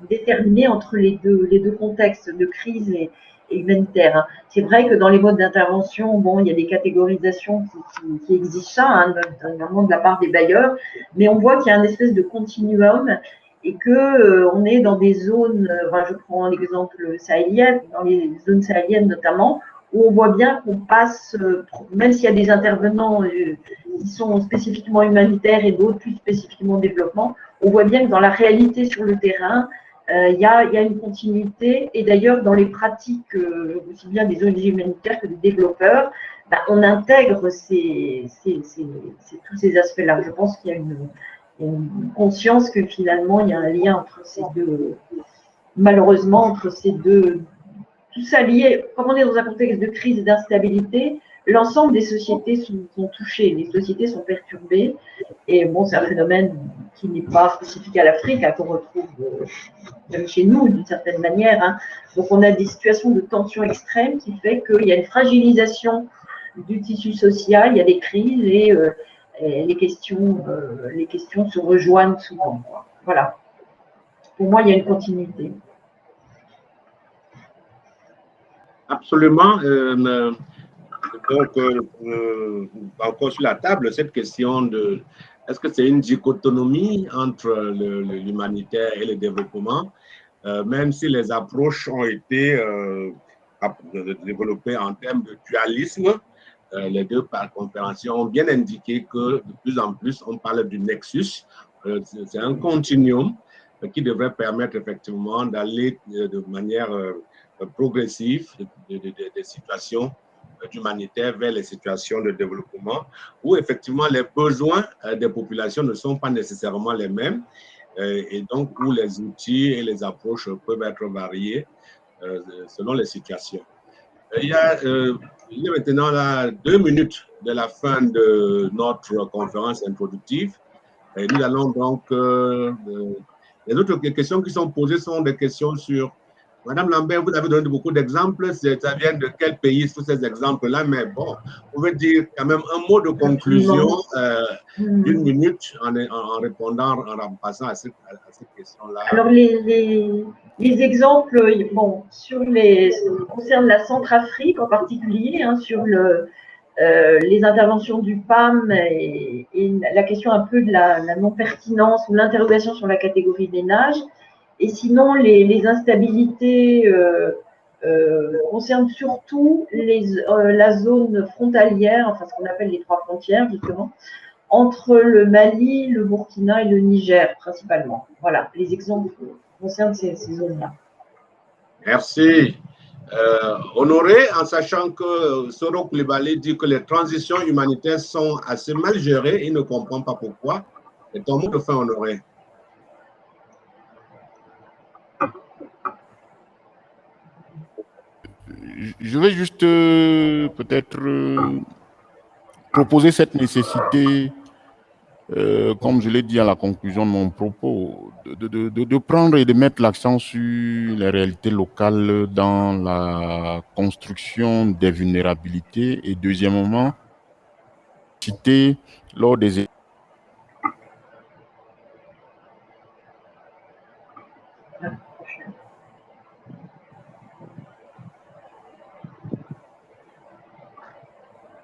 déterminée entre les deux contextes de crise et humanitaire. C'est vrai que dans les modes d'intervention, bon, il y a des catégorisations qui exigent ça, hein, notamment de la part des bailleurs, mais on voit qu'il y a une espèce de continuum et que on est dans des zones, je prends l'exemple sahélien, dans les zones sahéliennes notamment, où on voit bien qu'on passe, même s'il y a des intervenants qui sont spécifiquement humanitaires et d'autres plus spécifiquement développement, on voit bien que dans la réalité sur le terrain, il y a une continuité. Et d'ailleurs, dans les pratiques, aussi bien des ONG humanitaires que des développeurs, on intègre tous ces aspects-là. Je pense qu'il y a une conscience que finalement, il y a un lien entre ces deux, malheureusement, entre ces deux. Tout ça lié, comme on est dans un contexte de crise et d'instabilité, l'ensemble des sociétés sont touchées, les sociétés sont perturbées. Et bon, c'est un phénomène qui n'est pas spécifique à l'Afrique, qu'on retrouve même chez nous d'une certaine manière. Hein. Donc on a des situations de tension extrême qui fait qu'il y a une fragilisation du tissu social, il y a des crises et les questions se rejoignent souvent. Voilà. Pour moi, il y a une continuité. Absolument. Donc, encore sur la table, cette question de est-ce que c'est une dichotomie entre l'humanitaire et le développement, même si les approches ont été développées en termes de dualisme, les deux conférenciers ont bien indiqué que de plus en plus, on parle du nexus. C'est un continuum qui devrait permettre effectivement d'aller de manière progressive des situations humanitaires vers les situations de développement, où effectivement les besoins des populations ne sont pas nécessairement les mêmes, et donc où les outils et les approches peuvent être variés selon les situations. Il y a maintenant là 2 minutes de la fin de notre conférence introductive. Et nous allons donc... les autres questions qui sont posées sont des questions sur... Madame Lambert, vous avez donné beaucoup d'exemples. Ça vient de quel pays, tous ces exemples-là? Mais bon, vous pouvez dire quand même un mot de conclusion d'une minute en répondant, en passant à cette question-là. Alors, les exemples, bon, concernent la Centrafrique en particulier, hein, sur les interventions du PAM et la question un peu de la non-pertinence ou l'interrogation sur la catégorie des ménages. Et sinon, les instabilités concernent surtout la zone frontalière, enfin ce qu'on appelle les 3 frontières justement, entre le Mali, le Burkina et le Niger principalement. Voilà, les exemples concernent ces zones-là. Merci. Honoré, en sachant que Soro Coulibaly dit que les transitions humanitaires sont assez mal gérées, il ne comprend pas pourquoi. Et ton mot de fin, Honoré. je vais juste peut-être proposer cette nécessité, comme je l'ai dit à la conclusion de mon propos, de prendre et de mettre l'accent sur les réalités locales dans la construction des vulnérabilités et deuxièmement, citer lors des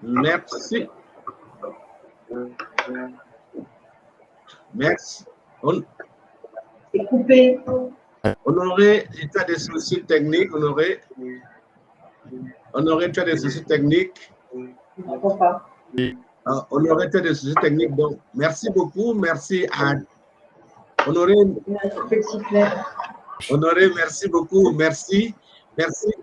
Merci. Merci. C'est coupé. Honoré, tu as des soucis techniques, Honoré. Honoré, tu as des soucis techniques. Je ne comprends pas. Honoré, tu as des soucis techniques. Donc, merci beaucoup. Merci à Honoré. Honoré, merci beaucoup. Merci. Merci.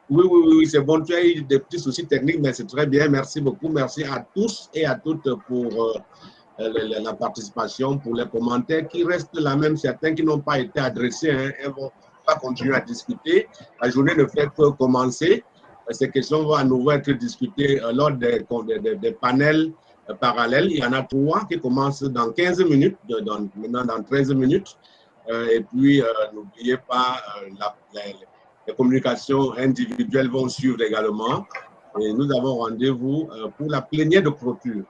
Oui, c'est bon. Tu as eu des petits soucis techniques, mais c'est très bien. Merci beaucoup. Merci à tous et à toutes pour la participation, pour les commentaires qui restent la même. Certains qui n'ont pas été adressés, hein, elles vont pas continuer à discuter. La journée ne fait que commencer. Ces questions vont à nouveau être discutées lors des panels parallèles. Il y en a 3 qui commencent dans 15 minutes, maintenant dans 13 minutes. Et puis, n'oubliez pas, les communications individuelles vont suivre également. Et nous avons rendez-vous pour la plénière de clôture.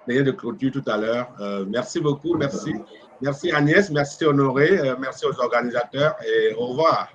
Plénière de clôture tout à l'heure. Merci beaucoup, merci. Merci Agnès, merci Honoré, merci aux organisateurs et au revoir.